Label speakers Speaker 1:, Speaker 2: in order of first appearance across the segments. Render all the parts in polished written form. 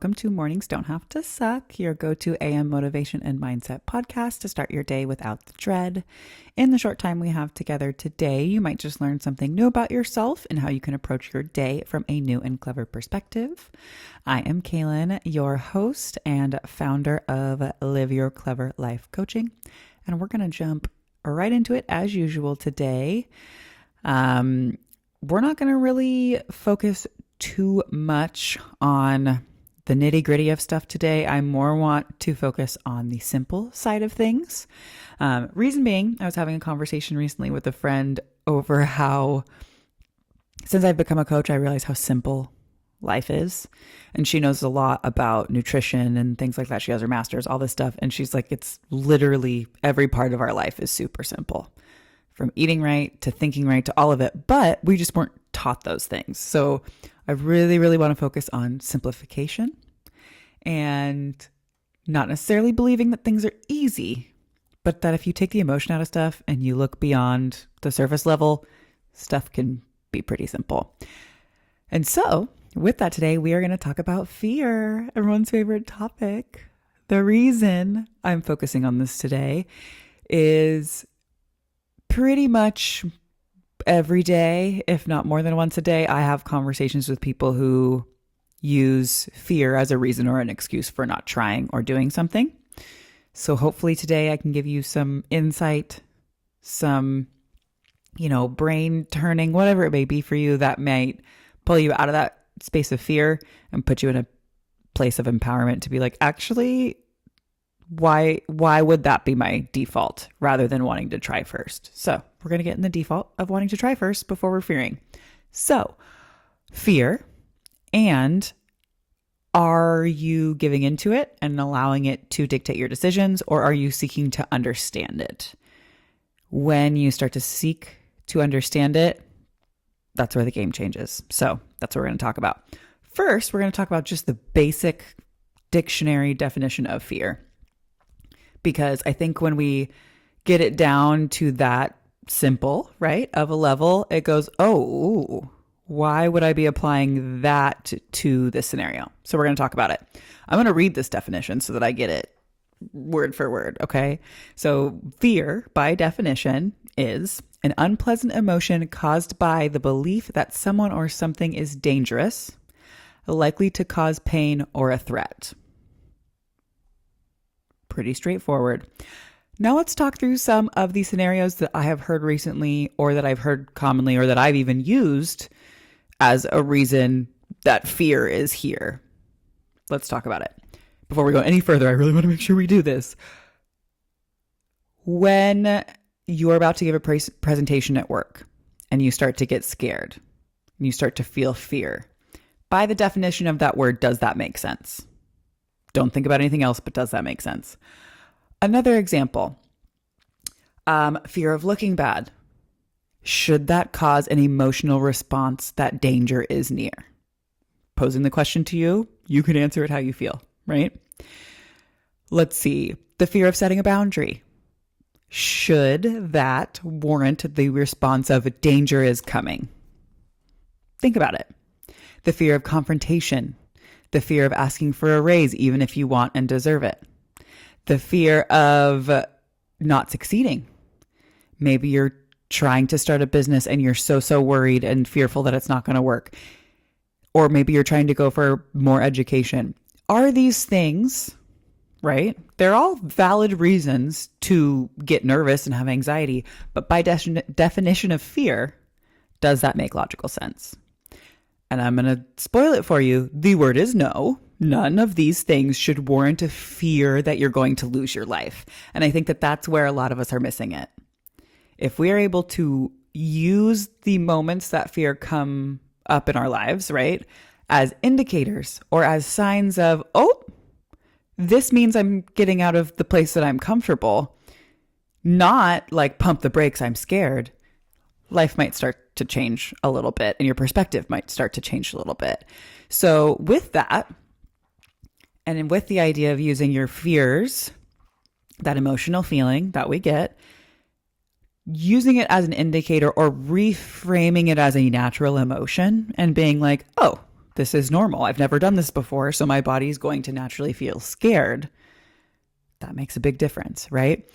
Speaker 1: welcome to Mornings Don't Have to Suck, your go-to AM motivation and mindset podcast to start your day without the dread. In the short time we have together today, you might just learn something new about yourself and how you can approach your day from a new and clever perspective. I am Kaylin, your host and founder of Live Your Clever Life Coaching, and we're going to jump right into it as usual today. We're not going to really focus too much on the nitty gritty of stuff today. I more want to focus on the simple side of things. Reason being, I was having a conversation recently with a friend over how, since I've become a coach, I realize how simple life is. And she knows a lot about nutrition and things like that. She has her master's, all this stuff. And she's like, it's literally every part of our life is super simple, from eating right to thinking right to all of it. But we just weren't taught those things. So I really want to focus on simplification and not necessarily believing that things are easy, but that if you take the emotion out of stuff and you look beyond the surface level, stuff can be pretty simple. And so with that today, we are going to talk about fear, everyone's favorite topic. The reason I'm focusing on this today is pretty much every day, if not more than once a day, I have conversations with people who use fear as a reason or an excuse for not trying or doing something. So hopefully today I can give you some insight, some, brain turning, whatever it may be for you that might pull you out of that space of fear and put you in a place of empowerment to be like, actually, why would that be my default rather than wanting to try first? So we're going to get in the default of wanting to try first before we're fearing. So fear, and are you giving into it and allowing it to dictate your decisions, or are you seeking to understand it? When you start to seek to understand it, that's where the game changes. So that's what we're going to talk about. First, we're going to talk about just the basic dictionary definition of fear. Because I think when we get it down to that simple, right, of a level, it goes, oh, why would I be applying that to this scenario? So we're going to talk about it. I'm going to read this definition so that I get it word for word, okay? So fear, by definition, is an unpleasant emotion caused by the belief that someone or something is dangerous, likely to cause pain or a threat. Pretty straightforward. Now let's talk through some of the scenarios that I have heard recently, or that I've heard commonly, or that I've even used as a reason that fear is here. Let's talk about it. Before we go any further, I really want to make sure we do this. When you're about to give a presentation at work and you start to get scared and you start to feel fear, by the definition of that word, does that make sense? Don't think about anything else, but does that make sense? Another example, fear of looking bad. Should that cause an emotional response that danger is near? Posing the question to you, you can answer it how you feel, right? Let's see, the fear of setting a boundary. Should that warrant the response of danger is coming? Think about it. The fear of confrontation. The fear of asking for a raise, even if you want and deserve it. The fear of not succeeding. Maybe you're trying to start a business and you're so worried and fearful that it's not going to work. Or maybe you're trying to go for more education. Are these things, right? They're all valid reasons to get nervous and have anxiety. But by definition of fear, does that make logical sense? And I'm going to spoil it for you. The word is no. None of these things should warrant a fear that you're going to lose your life. And I think that that's where a lot of us are missing it. If we are able to use the moments that fear come up in our lives, right, as indicators or as signs of, oh, this means I'm getting out of the place that I'm comfortable, not like pump the brakes, I'm scared, life might start to change a little bit and your perspective might start to change a little bit. So with that, and with the idea of using your fears, that emotional feeling that we get, using it as an indicator or reframing it as a natural emotion and being like, oh, This is normal. I've never done this before, so my body's going to naturally feel scared. That makes a big difference, right?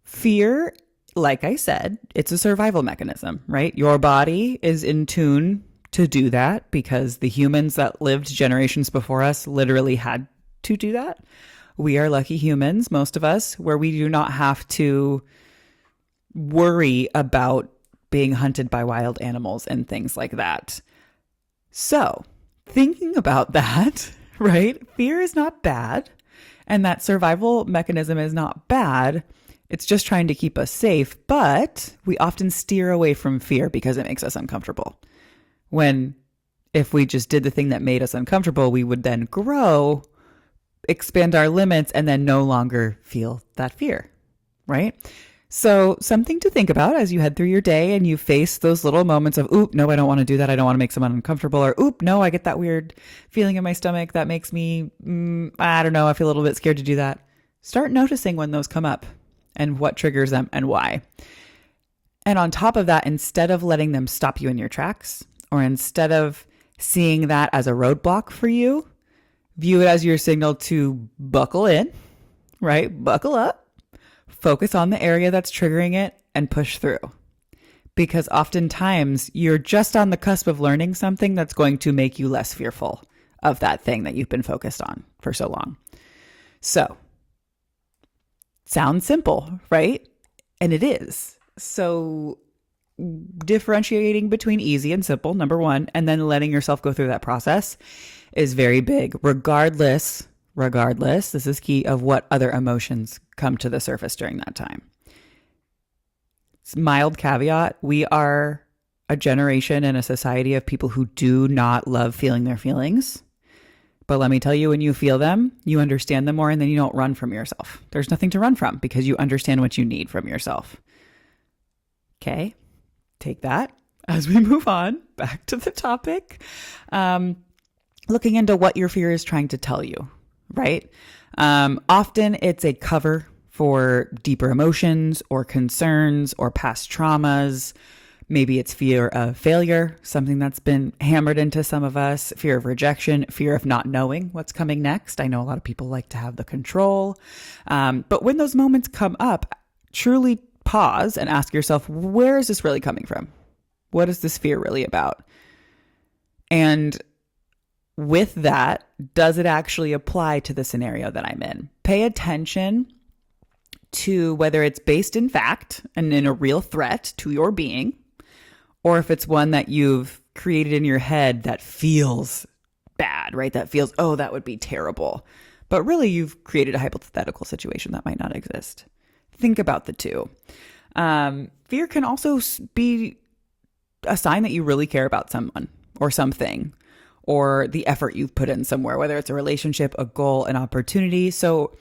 Speaker 1: Fear, like I said, it's a survival mechanism, right? Your body is in tune to do that because the humans that lived generations before us literally had to do that. We are lucky humans, most of us, where we do not have to worry about being hunted by wild animals and things like that. So, thinking about that, right? Fear is not bad, and that survival mechanism is not bad. It's just trying to keep us safe, but we often steer away from fear because it makes us uncomfortable. When if we just did the thing that made us uncomfortable, we would then grow, expand our limits, and then no longer feel that fear, right? So something to think about as you head through your day and you face those little moments of, oop, no, I don't want to do that. I don't want to make someone uncomfortable. Or, oop, no, I get that weird feeling in my stomach that makes me, I don't know, I feel a little bit scared to do that. Start noticing when those come up and what triggers them and why. And on top of that, instead of letting them stop you in your tracks, or instead of seeing that as a roadblock for you, view it as your signal to buckle in, right? Buckle up. Focus on the area that's triggering it and push through. Because oftentimes you're just on the cusp of learning something that's going to make you less fearful of that thing that you've been focused on for so long. So, sounds simple, right? And it is. So, differentiating between easy and simple, number one, and then letting yourself go through that process is very big, regardless, this is key, of what other emotions come to the surface during that time. It's mild caveat, we are a generation and a society of people who do not love feeling their feelings. But let me tell you, when you feel them, you understand them more, and then you don't run from yourself. There's nothing to run from because you understand what you need from yourself. Okay, take that as we move on back to the topic. Looking into what your fear is trying to tell you, right? Often it's a cover for deeper emotions or concerns or past traumas. Maybe it's fear of failure, something that's been hammered into some of us, fear of rejection, fear of not knowing what's coming next. I know a lot of people like to have the control. But when those moments come up, truly pause and ask yourself, where is this really coming from? What is this fear really about? And with that, does it actually apply to the scenario that I'm in? Pay attention to whether it's based in fact and in a real threat to your being, or if it's one that you've created in your head that feels bad, right? That feels, oh, that would be terrible. But really, you've created a hypothetical situation that might not exist. Think about the two. Fear can also be a sign that you really care about someone or something, or the effort you've put in somewhere, whether it's a relationship, a goal, an opportunity. So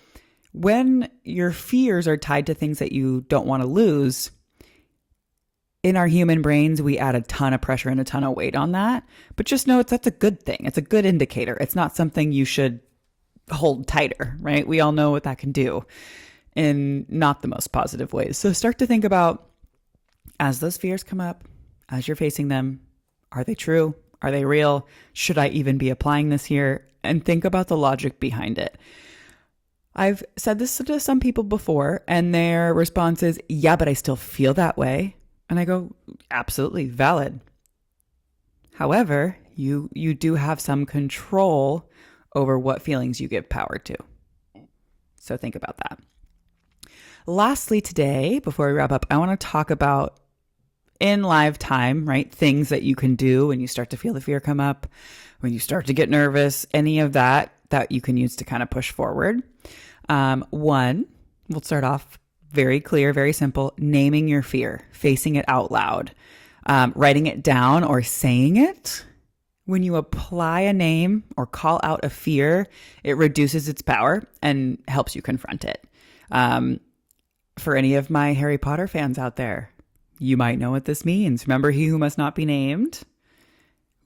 Speaker 1: when your fears are tied to things that you don't want to lose, in our human brains, we add a ton of pressure and a ton of weight on that. But just know that's a good thing. It's a good indicator. It's not something you should hold tighter, right? We all know what that can do in not the most positive ways. So start to think about, as those fears come up, as you're facing them, are they true? Are they real? Should I even be applying this here? And think about the logic behind it. I've said this to some people before, and their response is, yeah, but I still feel that way. And I go, absolutely valid. However, you do have some control over what feelings you give power to. So think about that. Lastly today, before we wrap up, I want to talk about in live time, right? Things that you can do when you start to feel the fear come up, when you start to get nervous, any of that you can use to kind of push forward. One, we'll start off very clear, very simple, naming your fear, facing it out loud, writing it down or saying it. When you apply a name or call out a fear, it reduces its power and helps you confront it. For any of my Harry Potter fans out there, you might know what this means. Remember, he who must not be named?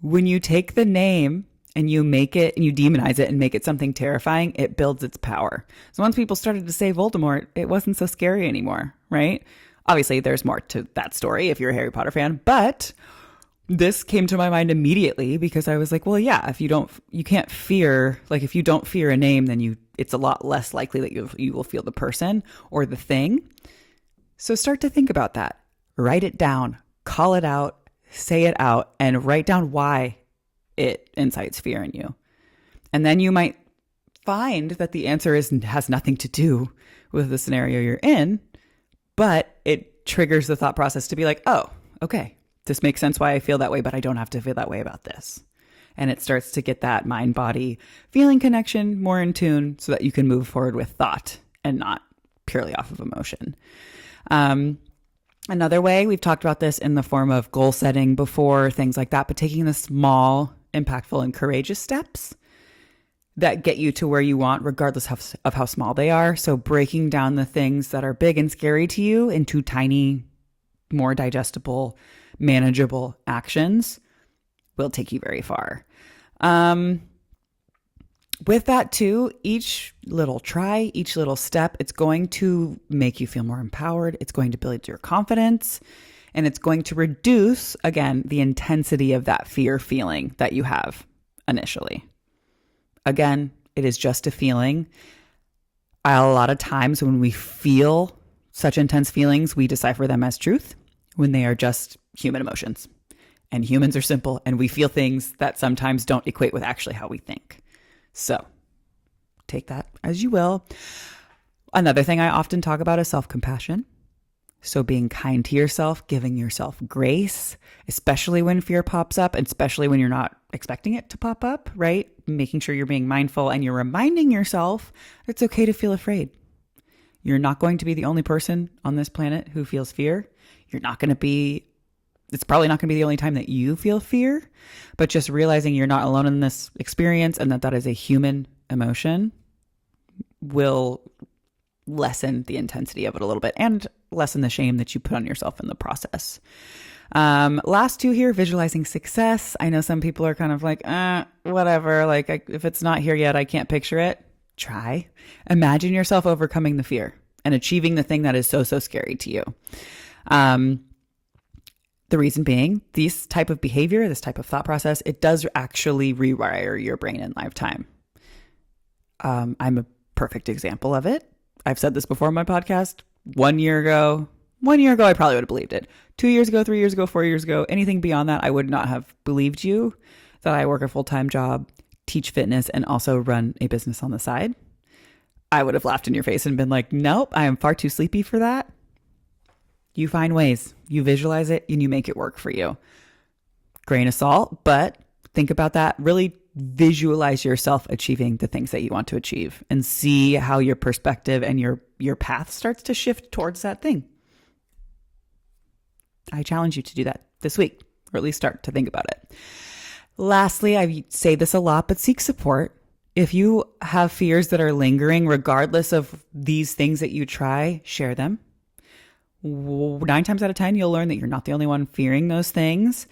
Speaker 1: When you take the name and you make it and you demonize it and make it something terrifying, it builds its power. So once people started to say Voldemort, it wasn't so scary anymore, right? Obviously, there's more to that story if you're a Harry Potter fan, but this came to my mind immediately because I was like, well, yeah, if you can't fear, like if you don't fear a name, then it's a lot less likely that you will feel the person or the thing. So start to think about that. Write it down, call it out, say it out, and write down why it incites fear in you. And then you might find that the answer has nothing to do with the scenario you're in, but it triggers the thought process to be like, oh, okay, this makes sense why I feel that way, but I don't have to feel that way about this. And it starts to get that mind-body feeling connection more in tune so that you can move forward with thought and not purely off of emotion. Another way, we've talked about this in the form of goal setting before, things like that, but taking the small, impactful, and courageous steps that get you to where you want, regardless of how small they are. So breaking down the things that are big and scary to you into tiny, more digestible, manageable actions will take you very far. With that too, each little try, each little step, it's going to make you feel more empowered. It's going to build your confidence, and it's going to reduce, again, the intensity of that fear feeling that you have initially. Again, it is just a feeling. A lot of times when we feel such intense feelings, we decipher them as truth when they are just human emotions. And humans are simple, and we feel things that sometimes don't equate with actually how we think. So take that as you will. Another thing I often talk about is self-compassion. So being kind to yourself, giving yourself grace, especially when fear pops up, and especially when you're not expecting it to pop up, right? Making sure you're being mindful and you're reminding yourself it's okay to feel afraid. You're not going to be the only person on this planet who feels fear. It's probably not going to be the only time that you feel fear, but just realizing you're not alone in this experience and that is a human emotion will lessen the intensity of it a little bit and lessen the shame that you put on yourself in the process. Last two here, visualizing success. I know some people are kind of like, whatever. Like if it's not here yet, I can't picture it. Try. Imagine yourself overcoming the fear and achieving the thing that is so, so scary to you. The reason being, this type of behavior, this type of thought process, it does actually rewire your brain in lifetime. I'm a perfect example of it. I've said this before on my podcast. 1 year ago, I probably would have believed it. 2 years ago, 3 years ago, 4 years ago, anything beyond that, I would not have believed you that I work a full-time job, teach fitness, and also run a business on the side. I would have laughed in your face and been like, nope, I am far too sleepy for that. You find ways, you visualize it, and you make it work for you. Grain of salt, but think about that. Really visualize yourself achieving the things that you want to achieve and see how your perspective and your path starts to shift towards that thing. I challenge you to do that this week, or at least start to think about it. Lastly, I say this a lot, but seek support. If you have fears that are lingering, regardless of these things that you try, share them. 9 times out of 10, you'll learn that you're not the only one fearing those things.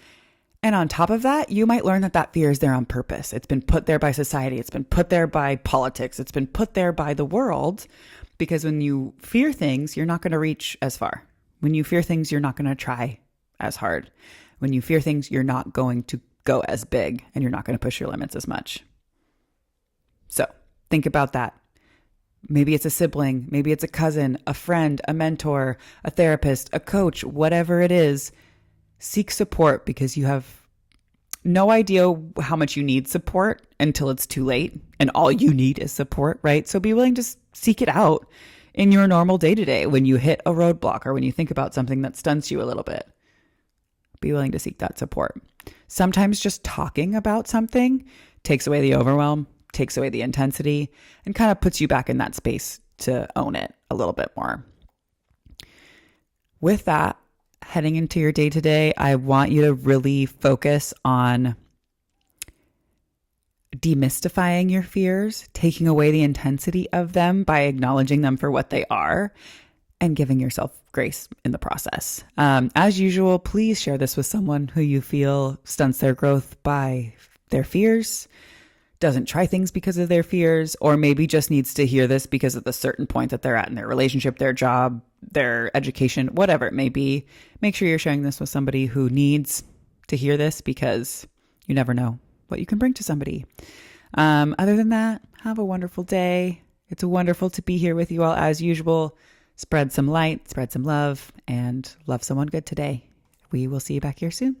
Speaker 1: And on top of that, you might learn that fear is there on purpose. It's been put there by society. It's been put there by politics. It's been put there by the world, because when you fear things, you're not going to reach as far. When you fear things, you're not going to try as hard. When you fear things, you're not going to go as big, and you're not going to push your limits as much. So think about that. Maybe it's a sibling, maybe it's a cousin, a friend, a mentor, a therapist, a coach, whatever it is. Seek support, because you have no idea how much you need support until it's too late, and all you need is support, right? So be willing to seek it out in your normal day-to-day when you hit a roadblock or when you think about something that stunts you a little bit. Be willing to seek that support. Sometimes just talking about something takes away the overwhelm, takes away the intensity, and kind of puts you back in that space to own it a little bit more. With that, heading into your day today, I want you to really focus on demystifying your fears, taking away the intensity of them by acknowledging them for what they are, and giving yourself grace in the process. As usual, please share this with someone who you feel stunts their growth by their fears, doesn't try things because of their fears, or maybe just needs to hear this because of the certain point that they're at in their relationship, their job, their education, whatever it may be. Make sure you're sharing this with somebody who needs to hear this because you never know what you can bring to somebody. Other than that, have a wonderful day. It's wonderful to be here with you all as usual. Spread some light, spread some love, and love someone good today. We will see you back here soon.